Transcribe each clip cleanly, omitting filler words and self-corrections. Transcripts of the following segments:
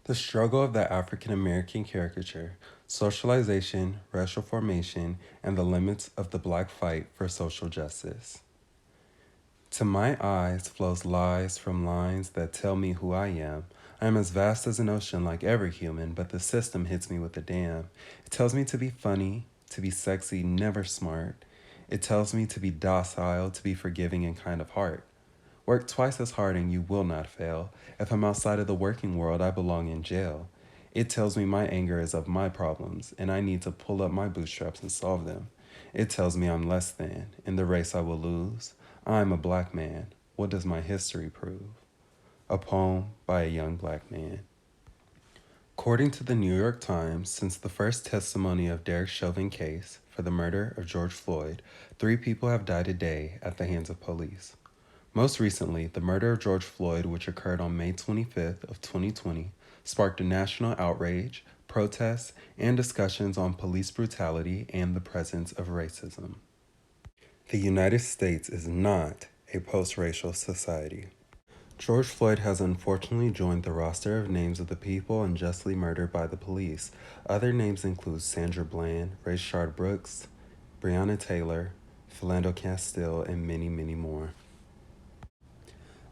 The struggle of the African American caricature, socialization, racial formation, and the limits of the Black fight for social justice. To my eyes flows lies from lines that tell me who I am. I am as vast as an ocean like every human, but the system hits me with a dam. It tells me to be funny, to be sexy, never smart. It tells me to be docile, to be forgiving and kind of heart. Work twice as hard and you will not fail. If I'm outside of the working world, I belong in jail. It tells me my anger is of my problems, and I need to pull up my bootstraps and solve them. It tells me I'm less than. In the race I will lose. I'm a black man. What does my history prove? A poem by a young black man. According to the New York Times, since the first testimony of Derek Chauvin case for the murder of George Floyd, 3 people have died a day at the hands of police. Most recently, the murder of George Floyd, which occurred on May 25th of 2020, sparked a national outrage, protests, and discussions on police brutality and the presence of racism. The United States is not a post-racial society. George Floyd has unfortunately joined the roster of names of the people unjustly murdered by the police. Other names include Sandra Bland, Rayshard Brooks, Breonna Taylor, Philando Castile, and many, many more.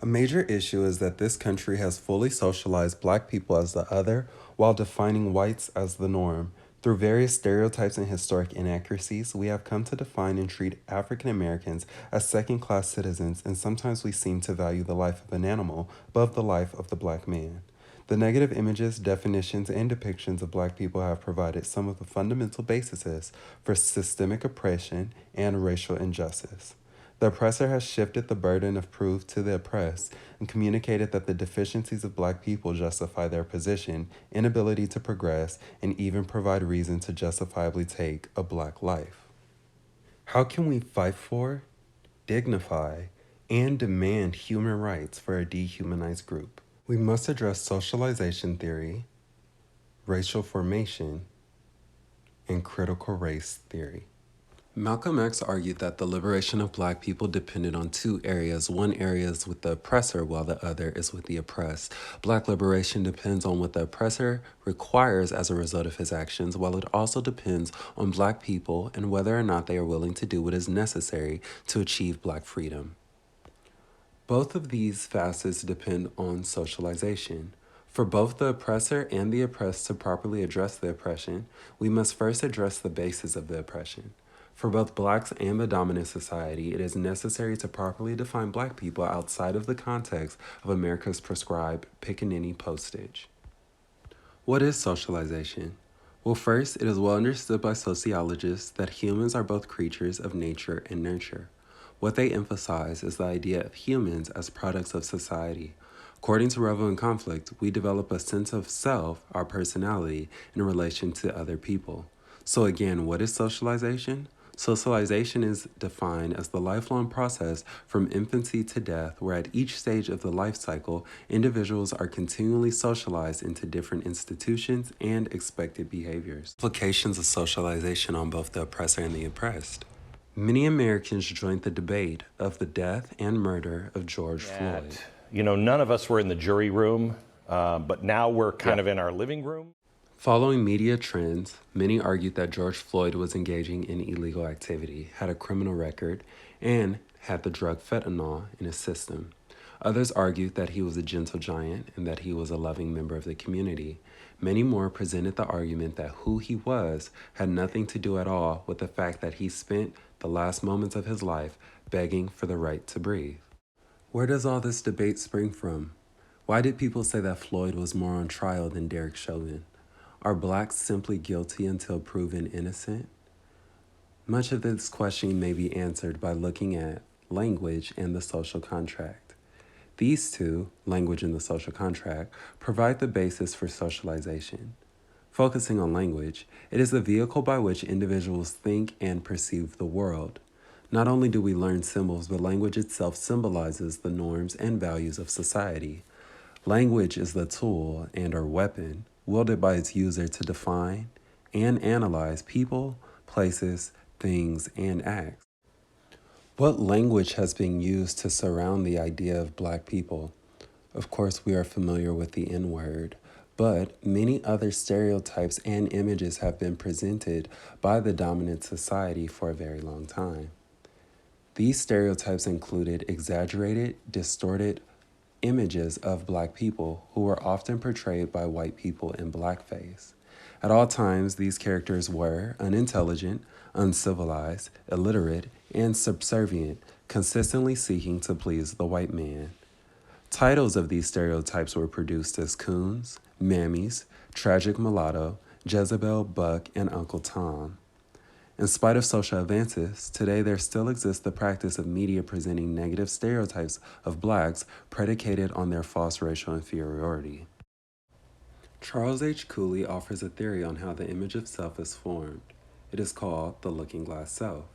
A major issue is that this country has fully socialized black people as the other while defining whites as the norm. Through various stereotypes and historic inaccuracies, we have come to define and treat African Americans as second-class citizens, and sometimes we seem to value the life of an animal above the life of the black man. The negative images, definitions, and depictions of black people have provided some of the fundamental bases for systemic oppression and racial injustice. The oppressor has shifted the burden of proof to the oppressed and communicated that the deficiencies of black people justify their position, inability to progress, and even provide reason to justifiably take a black life. How can we fight for, dignify, and demand human rights for a dehumanized group? We must address socialization theory, racial formation, and critical race theory. Malcolm X argued that the liberation of black people depended on 2 areas. One area is with the oppressor, while the other is with the oppressed. Black liberation depends on what the oppressor requires as a result of his actions, while it also depends on black people and whether or not they are willing to do what is necessary to achieve black freedom. Both of these facets depend on socialization. For both the oppressor and the oppressed to properly address the oppression, we must first address the basis of the oppression. For both blacks and the dominant society, it is necessary to properly define black people outside of the context of America's prescribed pickaninny postage. What is socialization? Well, first, it is well understood by sociologists that humans are both creatures of nature and nurture. What they emphasize is the idea of humans as products of society. According to Revel in Conflict, we develop a sense of self, our personality, in relation to other people. So again, what is socialization? Socialization is defined as the lifelong process from infancy to death, where at each stage of the life cycle, individuals are continually socialized into different institutions and expected behaviors. Implications of socialization on both the oppressor and the oppressed. Many Americans joined the debate of the death and murder of George Floyd. None of us were in the jury room, but now we're kind of in our living room. Following media trends, many argued that George Floyd was engaging in illegal activity, had a criminal record, and had the drug fentanyl in his system. Others argued that he was a gentle giant and that he was a loving member of the community. Many more presented the argument that who he was had nothing to do at all with the fact that he spent the last moments of his life begging for the right to breathe. Where does all this debate spring from? Why did people say that Floyd was more on trial than Derek Chauvin? Are blacks simply guilty until proven innocent? Much of this questioning may be answered by looking at language and the social contract. These two, language and the social contract, provide the basis for socialization. Focusing on language, it is the vehicle by which individuals think and perceive the world. Not only do we learn symbols, but language itself symbolizes the norms and values of society. Language is the tool and/or weapon wielded by its user to define and analyze people, places, things, and acts. What language has been used to surround the idea of black people? Of course, we are familiar with the N-word, but many other stereotypes and images have been presented by the dominant society for a very long time. These stereotypes included exaggerated, distorted images of black people who were often portrayed by white people in blackface. At all times, these characters were unintelligent, uncivilized, illiterate, and subservient, consistently seeking to please the white man. Titles of these stereotypes were produced as Coons, Mammies, Tragic Mulatto, Jezebel, Buck, and Uncle Tom. In spite of social advances, today there still exists the practice of media presenting negative stereotypes of blacks predicated on their false racial inferiority. Charles H. Cooley offers a theory on how the image of self is formed. It is called the looking glass self.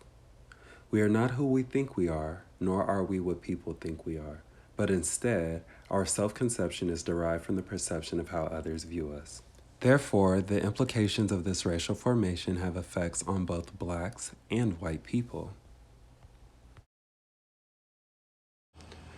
We are not who we think we are, nor are we what people think we are, but instead, our self-conception is derived from the perception of how others view us. Therefore, the implications of this racial formation have effects on both blacks and white people.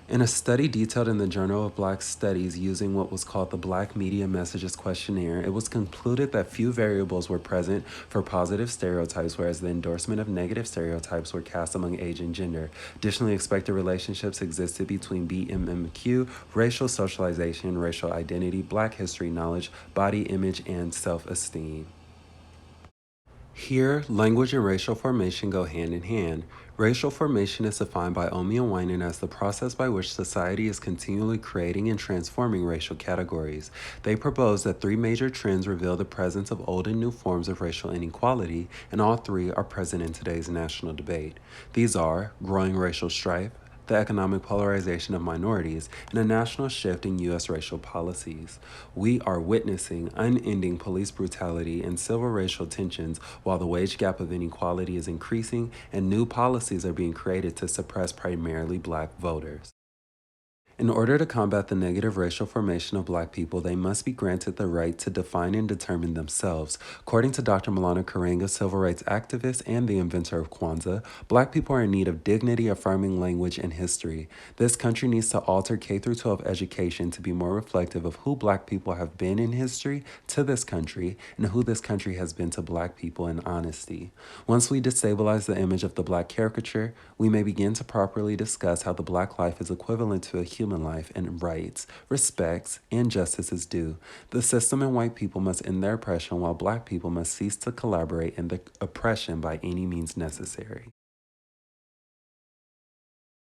In a study detailed in the Journal of Black Studies using what was called the Black Media Messages Questionnaire, it was concluded that few variables were present for positive stereotypes, whereas the endorsement of negative stereotypes were cast among age and gender. Additionally, expected relationships existed between BMMQ, racial socialization, racial identity, black history knowledge, body image, and self-esteem. Here, language and racial formation go hand in hand. Racial formation is defined by Omi and Winan as the process by which society is continually creating and transforming racial categories. They propose that three major trends reveal the presence of old and new forms of racial inequality, and all three are present in today's national debate. These are growing racial strife, the economic polarization of minorities, and a national shift in U.S. racial policies. We are witnessing unending police brutality and civil racial tensions while the wage gap of inequality is increasing and new policies are being created to suppress primarily black voters. In order to combat the negative racial formation of black people, they must be granted the right to define and determine themselves. According to Dr. Malana Karenga, civil rights activist and the inventor of Kwanzaa, black people are in need of dignity-affirming language and history. This country needs to alter K-12 education to be more reflective of who black people have been in history to this country and who this country has been to black people in honesty. Once we destabilize the image of the black caricature, we may begin to properly discuss how the black life is equivalent to a human life and rights, respects, and justice is due. The system and white people must end their oppression while black people must cease to collaborate in the oppression by any means necessary.